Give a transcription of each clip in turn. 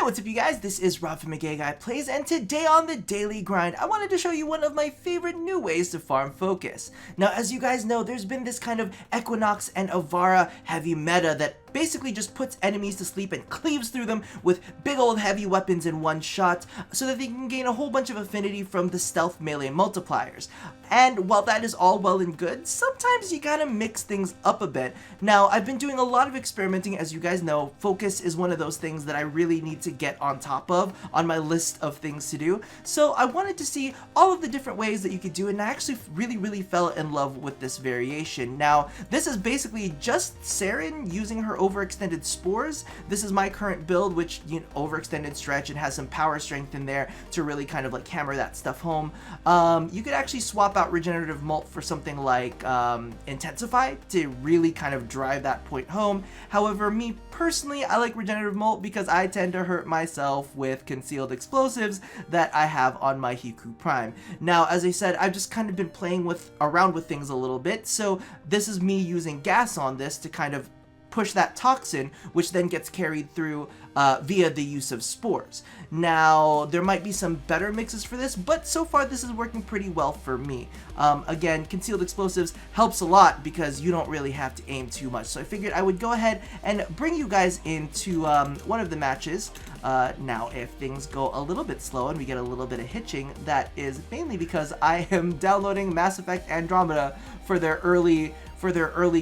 what's up you guys? This is Rob from Guy Plays, and today on the Daily Grind, I wanted to show you one of my favorite new ways to farm focus. Now, as you guys know, there's been this kind of Equinox and Avara heavy meta that basically just puts enemies to sleep and cleaves through them with big old heavy weapons in one shot so that they can gain a whole bunch of affinity from the stealth melee multipliers. And while that is all well and good, sometimes you gotta mix things up a bit. Now, I've been doing a lot of experimenting. As you guys know, focus is one of those things that I really need to get on top of on my list of things to do. So I wanted to see all of the different ways that you could do it, and I actually really fell in love with this variation. Now, this is basically just Saryn using her overextended spores. This is my current build, which, you know, overextended stretch and has some power strength in there to really kind of like hammer that stuff home. You could actually swap out regenerative molt for something like intensify to really kind of drive that point home. However, me personally, I like regenerative molt because I tend to hurt myself with concealed explosives that I have on my Hiku Prime. Now, as I said, I've just kind of been playing around with things a little bit, so this is me using gas on this to kind of push that toxin, which then gets carried through via the use of spores. Now, there might be some better mixes for this, but so far this is working pretty well for me. Again, concealed explosives helps a lot because you don't really have to aim too much. So I figured I would go ahead and bring you guys into one of the matches. Now, if things go a little bit slow and we get a little bit of hitching, that is mainly because I am downloading Mass Effect Andromeda for their early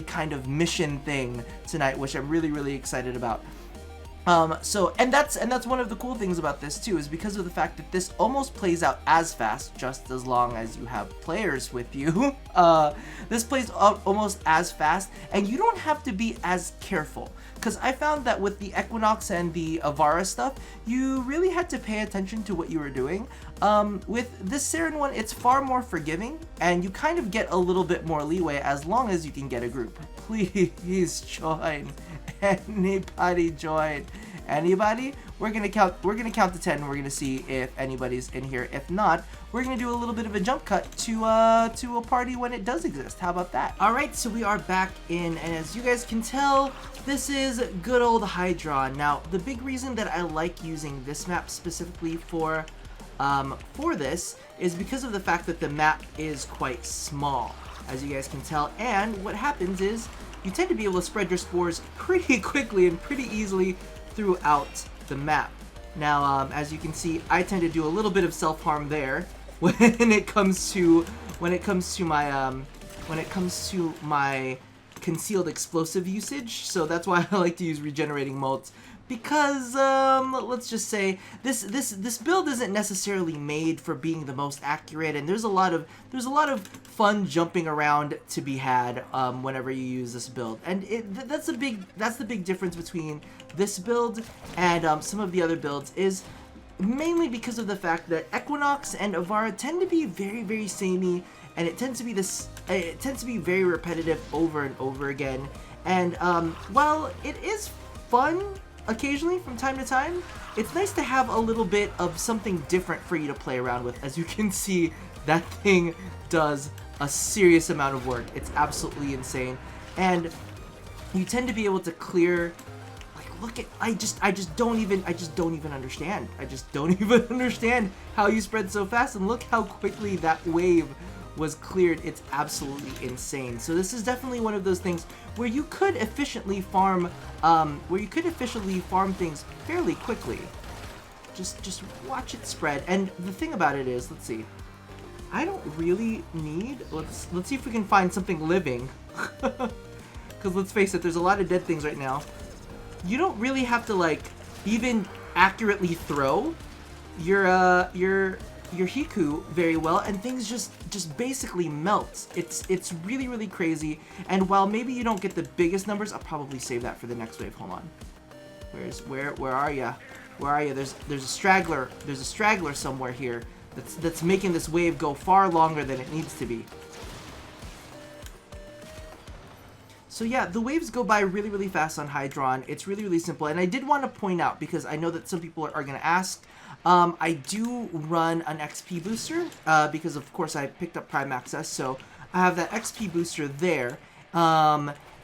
kind of mission thing tonight, which I'm really excited about. And that's one of the cool things about this too, is because of the fact that this almost plays out as fast, just as long as you have players with you. This plays out almost as fast, and you don't have to be as careful. Because I found that with the Equinox and the Avara stuff, you really had to pay attention to what you were doing. With this Saryn one, it's far more forgiving, and you kind of get a little bit more leeway as long as you can get a group. Please join. Anybody join? Anybody? We're gonna count to 10, and we're gonna see if anybody's in here. If not, we're gonna do a little bit of a jump cut to a party when it does exist. How about that? All right, so we are back in, and as you guys can tell, this is good old Hydron. Now, the big reason that I like using this map specifically for this is because of the fact that the map is quite small, as you guys can tell. And what happens is you tend to be able to spread your spores pretty quickly and pretty easily throughout the map. Now, as you can see, I tend to do a little bit of self-harm there when it comes to my concealed explosive usage. So that's why I like to use regenerating molt, because let's just say this build isn't necessarily made for being the most accurate, and there's a lot of fun jumping around to be had whenever you use this build. And that's the big difference between this build and some of the other builds, is mainly because of the fact that Equinox and Avara tend to be very samey, and it tends to be very repetitive over and over again. And while it is fun occasionally from time to time, it's nice to have a little bit of something different for you to play around with. As you can see, that thing does a serious amount of work. It's absolutely insane, and you tend to be able to clear. Like, look at, I just don't even understand. I just don't even understand how you spread so fast, and look how quickly that wave was cleared. It's absolutely insane. So this is definitely one of those things where you could efficiently farm things fairly quickly. Just watch it spread. And the thing about it is, let's see, I don't really need, let's see if we can find something living. Because let's face it, there's a lot of dead things right now. You don't really have to like even accurately throw your Hiku very well, and things just basically melt. It's really crazy. And while maybe you don't get the biggest numbers, I'll probably save that for the next wave. Hold on. Where are ya? Where are you? There's a straggler. There's a straggler somewhere here that's making this wave go far longer than it needs to be. So yeah, the waves go by really fast on Hydron. It's really simple. And I did want to point out, because I know that some people are going to ask, I do run an XP booster, because of course I picked up Prime Access, so I have that XP booster there.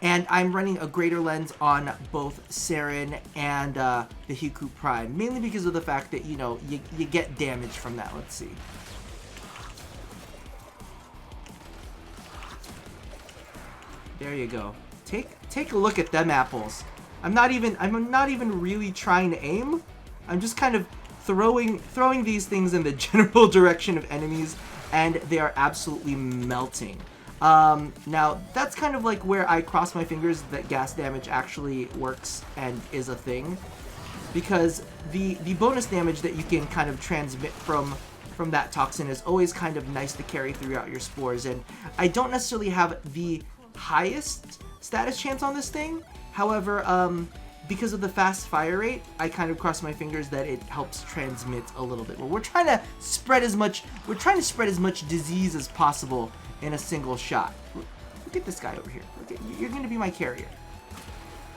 And I'm running a greater lens on both Saryn and the Hiku Prime, mainly because of the fact that, you know, you get damage from that. Let's see. There you go. Take a look at them apples. I'm not even really trying to aim. I'm just kind of throwing these things in the general direction of enemies, and they are absolutely melting. Now that's kind of like where I cross my fingers that gas damage actually works and is a thing, because the bonus damage that you can kind of transmit from that toxin is always kind of nice to carry throughout your spores. And I don't necessarily have the highest status chance on this thing. However, because of the fast fire rate, I kind of cross my fingers that it helps transmit a little bit more. We're trying to spread as much disease as possible in a single shot. Look at this guy over here. Look at, you're going to be my carrier.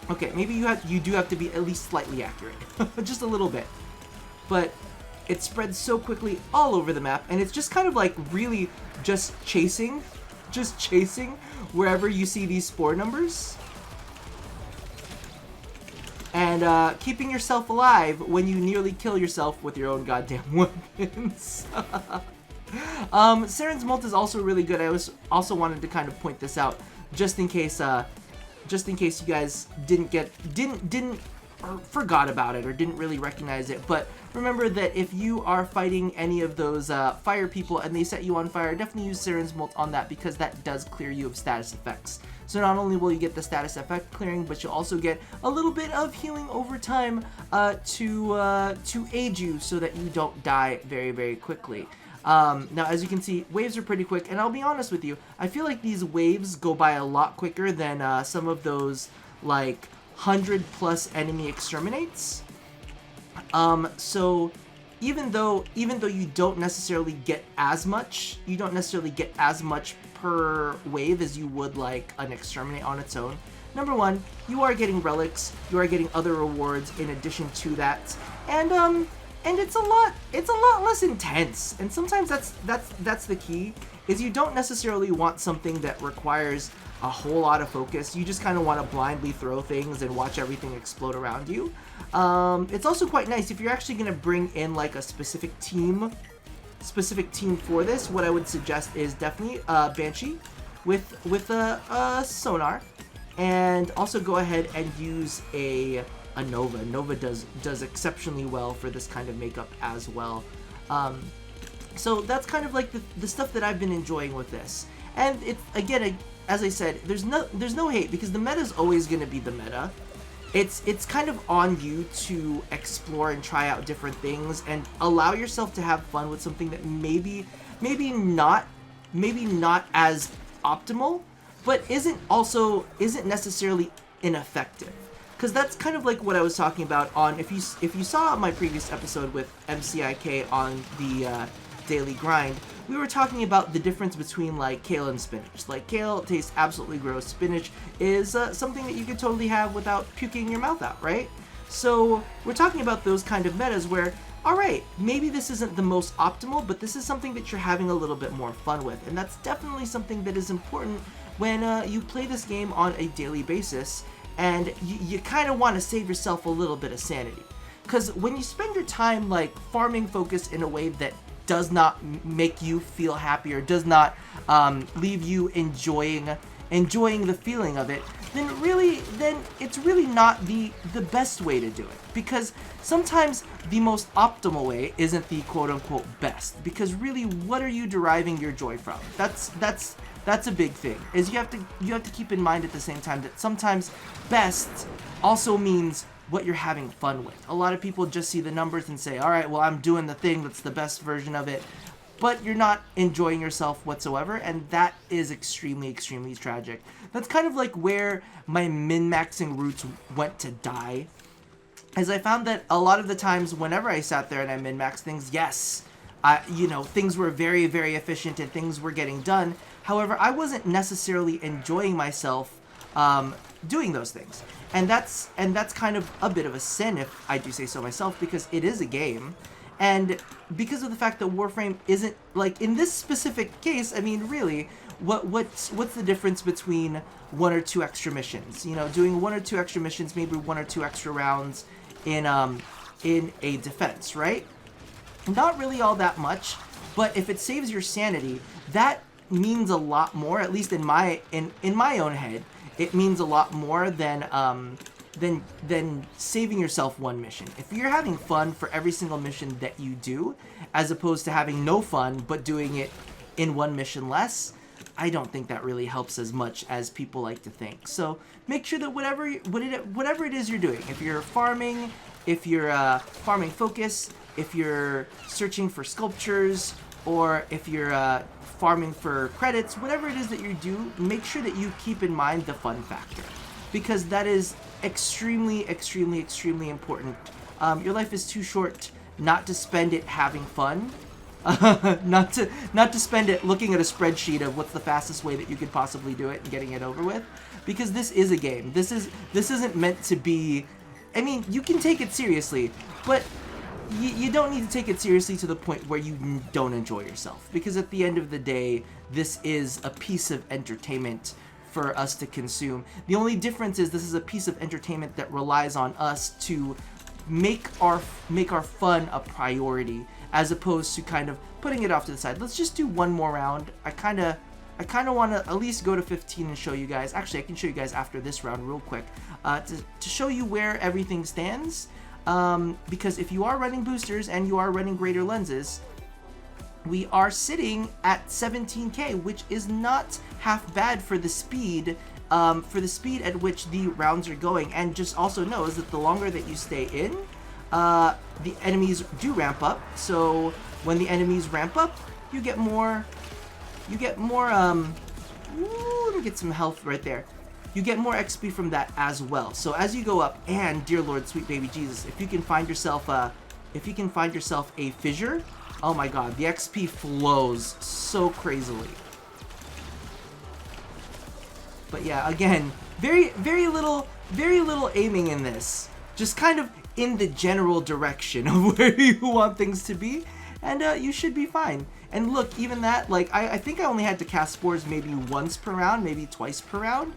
Okay, maybe you do have to be at least slightly accurate, just a little bit. But it spreads so quickly all over the map, and it's just kind of like really just chasing wherever you see these spore numbers. And keeping yourself alive when you nearly kill yourself with your own goddamn weapons. Saryn's Molt is also really good. I also wanted to kind of point this out, just in case you guys didn't or forgot about it or didn't really recognize it. But remember that if you are fighting any of those fire people and they set you on fire, definitely use Saryn's Molt on that, because that does clear you of status effects. So not only will you get the status effect clearing, but you'll also get a little bit of healing over time to aid you so that you don't die very, very quickly. Now, as you can see, waves are pretty quick, and I'll be honest with you, I feel like these waves go by a lot quicker than some of those, like, 100+ enemy exterminates. So even though you don't necessarily get as much, per wave as you would like an exterminate on its own. Number one, you are getting relics, you are getting other rewards in addition to that, and it's a lot less intense. And sometimes that's the key, is you don't necessarily want something that requires a whole lot of focus. You just kind of want to blindly throw things and watch everything explode around you. It's also quite nice if you're actually going to bring in like a specific team for this. What I would suggest is definitely Banshee with a sonar, and also go ahead and use a Nova. Nova does exceptionally well for this kind of makeup as well. So that's kind of like the stuff that I've been enjoying with this. And it's, again, as I said, there's no hate, because the meta is always going to be the meta. It's kind of on you to explore and try out different things and allow yourself to have fun with something that maybe not as optimal, but isn't necessarily ineffective. Because that's kind of like what I was talking about on, if you saw my previous episode with MCIK on the Daily Grind, we were talking about the difference between like kale and spinach. Like, kale tastes absolutely gross. Spinach is something that you could totally have without puking your mouth out, right? So we're talking about those kind of metas where, alright, maybe this isn't the most optimal, but this is something that you're having a little bit more fun with. And that's definitely something that is important when you play this game on a daily basis, and you kind of want to save yourself a little bit of sanity. Because when you spend your time like farming focus in a way that does not make you feel happy, or does not leave you enjoying the feeling of it, then it's really not the best way to do it. Because sometimes the most optimal way isn't the quote-unquote best, because really, what are you deriving your joy from? That's a big thing, is you have to keep in mind at the same time that sometimes best also means what you're having fun with. A lot of people just see the numbers and say, alright, well, I'm doing the thing that's the best version of it, but you're not enjoying yourself whatsoever, and that is extremely, extremely tragic. That's kind of like where my min-maxing roots went to die, as I found that a lot of the times whenever I sat there and I min-maxed things, yes, things were very, very efficient and things were getting done. However, I wasn't necessarily enjoying myself doing those things. And that's kind of a bit of a sin, if I do say so myself, because it is a game. And because of the fact that Warframe isn't, like, in this specific case, I mean, really, what's the difference between 1 or 2 extra missions? You know, doing 1 or 2 extra missions, maybe 1 or 2 extra rounds in a defense, right? Not really all that much, but if it saves your sanity, that means a lot more. At least in my own head, it means a lot more than saving yourself one mission. If you're having fun for every single mission that you do, as opposed to having no fun but doing it in one mission less, I don't think that really helps as much as people like to think. So make sure that whatever it is you're doing, if you're farming, if you're farming focus, if you're searching for sculptures, or if you're farming for credits, whatever it is that you do, make sure that you keep in mind the fun factor, because that is extremely, extremely, extremely important. Your life is too short not to spend it having fun, not to spend it looking at a spreadsheet of what's the fastest way that you could possibly do it and getting it over with, because this is a game. This isn't meant to be. I mean, you can take it seriously, but you don't need to take it seriously to the point where you don't enjoy yourself, because at the end of the day, this is a piece of entertainment for us to consume. The only difference is this is a piece of entertainment that relies on us to make our fun a priority, as opposed to kind of putting it off to the side. Let's just do one more round. I kind of want to at least go to 15 and show you guys. Actually, I can show you guys after this round real quick to show you where everything stands. Because if you are running boosters and you are running greater lenses, we are sitting at 17k, which is not half bad for the speed at which the rounds are going. And just also know is that the longer that you stay in, the enemies do ramp up. So when the enemies ramp up, you get more, ooh, let me get some health right there. You get more XP from that as well. So as you go up, and dear Lord, sweet baby Jesus, if you can find yourself a fissure, oh my God, the XP flows so crazily. But yeah, again, very little aiming in this. Just kind of in the general direction of where you want things to be, and you should be fine. And look, even that, like, I think I only had to cast spores maybe once per round, maybe twice per round.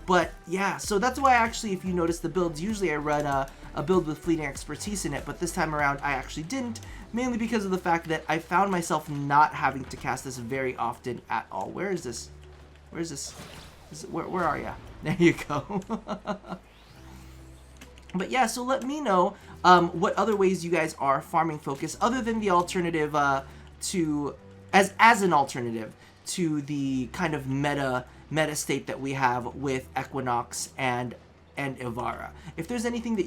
But yeah, so that's why actually, if you notice the builds, usually I run a build with fleeting expertise in it, but this time around I actually didn't, mainly because of the fact that I found myself not having to cast this very often at all. Where is this? Where is this? Where are ya? There you go. But yeah, so let me know what other ways you guys are farming focus, other than the alternative as an alternative to the kind of meta state that we have with Equinox and Ivara. If there's anything that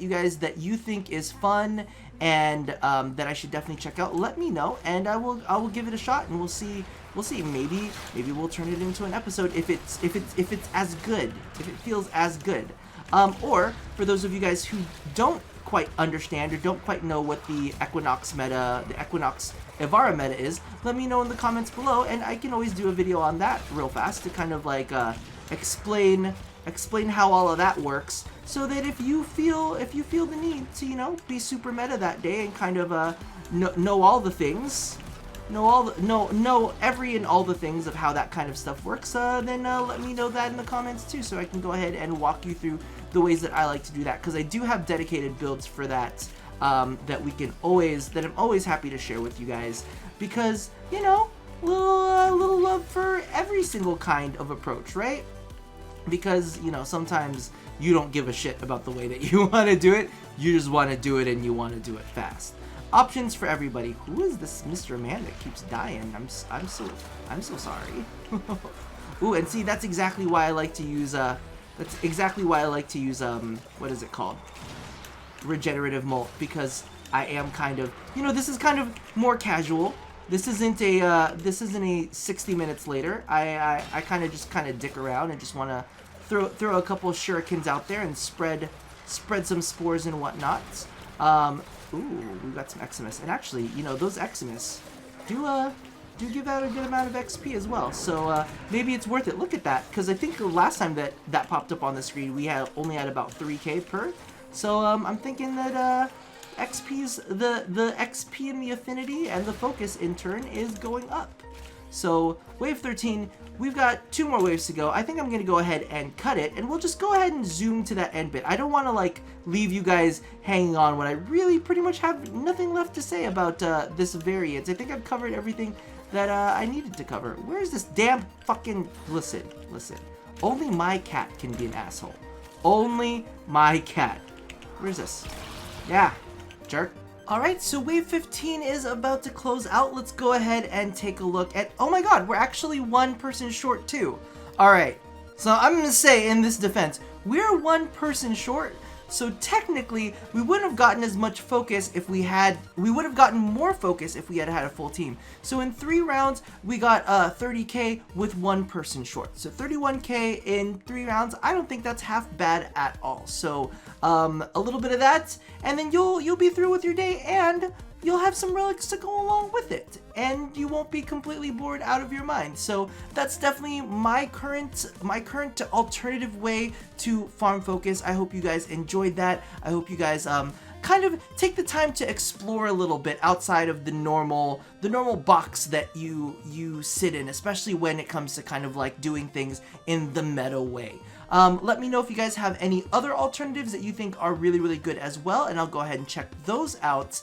you think is fun and that I should definitely check out, let me know, and I will give it a shot, and we'll see. Maybe we'll turn it into an episode if it's as good, if it feels as good. Or for those of you guys who don't quite understand or don't quite know what the Equinox meta, the Equinox Ivara meta is, let me know in the comments below, and I can always do a video on that real fast to kind of like explain how all of that works, so that if you feel the need to, you know, be super meta that day and kind of know all the things, know every and all the things of how that kind of stuff works, then let me know that in the comments too, so I can go ahead and walk you through the ways that I like to do that, because I do have dedicated builds for that, that I'm always happy to share with you guys, because, you know, little love for every single kind of approach, right? Because, you know, sometimes you don't give a shit about the way that you want to do it, you just want to do it, and you want to do it fast. Options for everybody. Who is this Mr. Man that keeps dying? I'm so sorry. Ooh, and see, that's exactly why I like to use what is it called? Regenerative molt, because I am kind of, you know, this is kind of more casual. This isn't a 60 minutes later. I kind of dick around and just want to throw a couple of shurikens out there and spread some spores and whatnot. Ooh, we got some Eximus, and actually, you know, those Eximus do give out a good amount of XP as well. So maybe it's worth it. Look at that, because I think the last time that popped up on the screen, we only had about 3k per. So I'm thinking that the XP and the affinity and the focus in turn is going up. So wave 13, we've got 2 more waves to go. I think I'm gonna go ahead and cut it, and we'll just go ahead and zoom to that end bit. I don't want to like leave you guys hanging on when I really pretty much have nothing left to say about this variant. I think I've covered everything that I needed to cover. Where's this damn fucking... Listen. Only my cat can be an asshole. Only my cat. Where's this? Yeah, jerk. Alright, so wave 15 is about to close out. Let's go ahead and take a look at... Oh my god, we're actually 1 person short too. Alright, so I'm gonna say in this defense, we're 1 person short. So technically, we wouldn't have gotten as much focus if we had... We would have gotten more focus if we had had a full team. So in 3 rounds, we got 30k with 1 person short. So 31k in 3 rounds. I don't think that's half bad at all. So a little bit of that, and then you'll be through with your day, and you'll have some relics to go along with it, and you won't be completely bored out of your mind. So that's definitely my current alternative way to farm focus. I hope you guys enjoyed that. I hope you guys kind of take the time to explore a little bit outside of the normal box that you sit in, especially when it comes to kind of like doing things in the meta way. Let me know if you guys have any other alternatives that you think are really, really good as well, and I'll go ahead and check those out.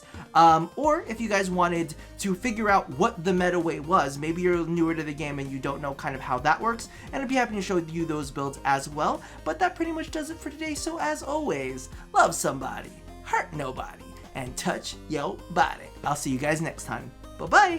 Or if you guys wanted to figure out what the meta way was, maybe you're newer to the game and you don't know kind of how that works, and I'd be happy to show you those builds as well. But that pretty much does it for today, so as always, love somebody, hurt nobody, and touch your body. I'll see you guys next time. Bye-bye!